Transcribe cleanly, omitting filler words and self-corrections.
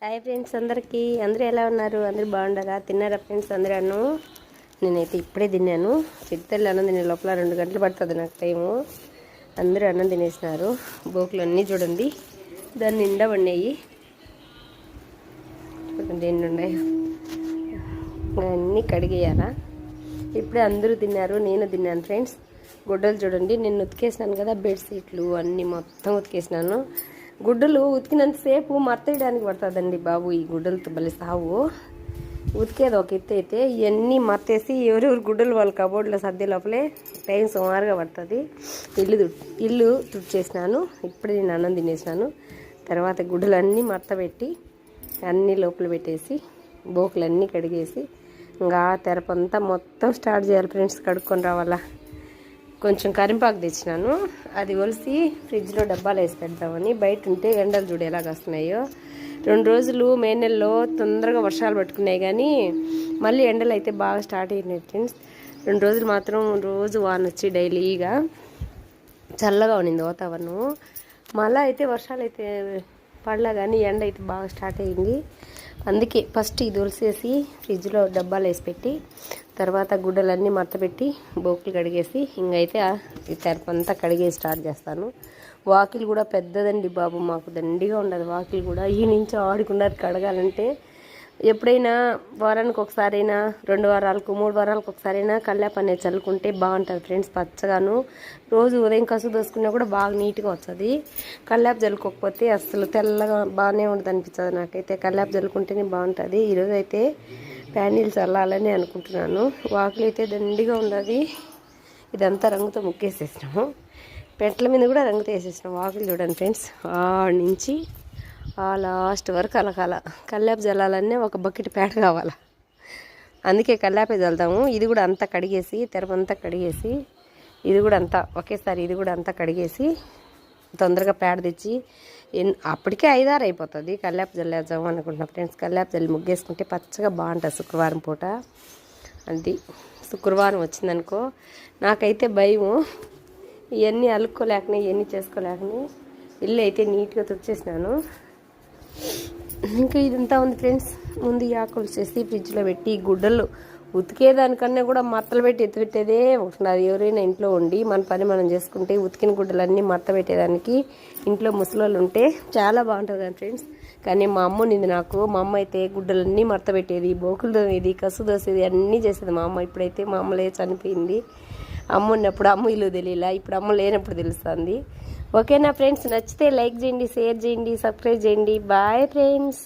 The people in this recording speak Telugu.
హాయ్ ఫ్రెండ్స్, అందరూ ఎలా ఉన్నారు? అందరూ బాగుండగా తిన్నారా ఫ్రెండ్స్? అందరూ నేనైతే ఇప్పుడే తిన్నాను. చిత్తల్లి అన్నం తినే లోపల 2 గంటలు పడుతుంది నాకు టైము. అందరూ అన్నం తినేసినారు. బోకులు అన్నీ చూడండి, దాన్ని నిండా ఉన్నాయి. చూడండి ఎన్ని ఉన్నాయో, అన్నీ కడిగేయాలా. ఇప్పుడే అందరూ తిన్నారు, నేను తిన్నాను ఫ్రెండ్స్. గుడ్డలు చూడండి, నేను ఉతికేసినాను కదా, బెడ్షీట్లు అన్నీ మొత్తం ఉతికేసినాను. గుడ్డలు ఉతికినంతసేపు మర్తేయడానికి పడుతుందండి బాబు. ఈ గుడ్డలతో భలే సావు. ఉతికేది ఒక ఎత్తు అయితే ఇవన్నీ మర్తేసి ఎవరెవరు గుడ్డలు వాళ్ళ కబోర్డ్లో సర్దే లోపలే టైం సుమారుగా పడుతుంది. ఇల్లు తుడిచేసినాను. ఇప్పుడే నేను అన్నం తినేసినాను. తర్వాత గుడ్డలన్నీ మర్త పెట్టి అన్నీ లోపల పెట్టేసి బోకులన్నీ కడిగేసి ఇంకా తెరపంతా మొత్తం స్టార్ట్ చేయాలి ఫ్రెండ్స్. కడుక్కొని రావాలా. కొంచెం కరింపాకు తెచ్చినాను, అది ఒలిసి ఫ్రిడ్జ్లో డబ్బాలు వేసి పెడతామని. బయట ఉంటే ఎండలు చూడు ఎలాగ వస్తున్నాయో. 2 రోజులు మే నెలలో తొందరగా వర్షాలు పట్టుకున్నాయి, కానీ మళ్ళీ ఎండలు అయితే బాగా స్టార్ట్ అయినాయి ఫ్రెండ్స్. 2 రోజులు మాత్రం రోజు వాన వచ్చి డైలీగా చల్లగా ఉన్నింది వాతావరణం. మళ్ళీ అయితే వర్షాలు అయితే పడలా, కానీ ఎండ అయితే బాగా స్టార్ట్ అయింది. అందుకే ఫస్ట్ ఇది ఒలిసేసి ఫ్రిడ్జ్లో డబ్బాలు వేసి పెట్టి తర్వాత గుడ్డలన్నీ మత్తపెట్టి బోకులు కడిగేసి ఇంకైతే ఈ తెరపంతా కడిగేసి స్టార్ట్ చేస్తాను. వాకిలు కూడా పెద్దదండి బాబు, మాకు దండిగా ఉండదు వాకిలు కూడా. ఈ నుంచి ఆడుకున్నారు కడగాలంటే. ఎప్పుడైనా వారానికి ఒకసారైనా, 2 వారాలకు 3 వారాలకు ఒకసారైనా కల్లాపు అనేది చల్లుకుంటే బాగుంటుంది ఫ్రెండ్స్. పచ్చగాను రోజు ఉదయం కసు దోసుకున్నా కూడా బాగా నీట్గా వస్తుంది. కల్లాపు చల్లుకోకపోతే అసలు తెల్లగా బాగానే ఉండదు అనిపిస్తుంది నాకైతే. కల్లాపు చల్లుకుంటేనే బాగుంటుంది. ఈరోజు అయితే ప్యానీలు చల్లాలని అనుకుంటున్నాను. వాకిలు అయితే దండిగా ఉన్నది. ఇదంతా రంగుతో ముక్కేసేసినాము. పెంట్ల మీద కూడా రంగుతో వేసేసినాం. వాకిలు చూడండి ఫ్రెండ్స్, ఆడ నుంచి ఆ లాస్ట్ వరకు అలకాల. కల్లాపు చల్లాలనే ఒక బకెట్ పేడ కావాలా, అందుకే కల్లాపే చల్లుతాము. ఇది కూడా అంతా కడిగేసి తెరపంతా కడిగేసి ఇది కూడా అంతా ఒకేసారి ఇది కూడా అంతా కడిగేసి తొందరగా పేడ తెచ్చి అప్పటికే 5-6 అయిపోతుంది. కల్లాపు చల్లేద్దాము అనుకుంటున్నా ఫ్రెండ్స్. కల్లాపు చల్లి ముగ్గేసుకుంటే పచ్చగా బాగుంటుంది శుక్రవారం పూట. అది శుక్రవారం వచ్చిందనుకో నాకైతే భయము. ఇవన్నీ అలుక్కోలేకనే ఇవన్నీ చేసుకోలేకనే ఇల్లు అయితే నీట్గా తుడిచేసినాను. ఇంకా ఇదంతా ఉంది ఫ్రెండ్స్. ముందు ఈ ఆకులు చేసి ఫ్రిడ్జ్లో పెట్టి గుడ్డలు ఉతికేదానికన్నా కూడా మత్తలు పెట్టి ఎత్తిపెట్టేదే ఉంటున్నారు. ఎవరైనా ఇంట్లో ఉండి మన పని మనం చేసుకుంటే ఉతికిన గుడ్డలన్నీ మత్త పెట్టేదానికి ఇంట్లో ముసలోళ్ళు ఉంటే చాలా బాగుంటుంది కదా ఫ్రెండ్స్. కానీ మా అమ్మ నింది నాకు. మా అమ్మ అయితే గుడ్డలన్నీ మత్త పెట్టేది, బోకులు దోసేది, కసు దోసేది అన్నీ చేసేది మా అమ్మ. ఇప్పుడైతే మా అమ్మలే చనిపోయింది. అమ్మ ఉన్నప్పుడు అమ్మ ఇల్లు తెలియలా, ఇప్పుడు అమ్మ లేనప్పుడు తెలుస్తుంది. ఓకేనా ఫ్రెండ్స్? నచ్చితే లైక్ చేయండి, షేర్ చేయండి, సబ్స్క్రైబ్ చేయండి. Bye friends.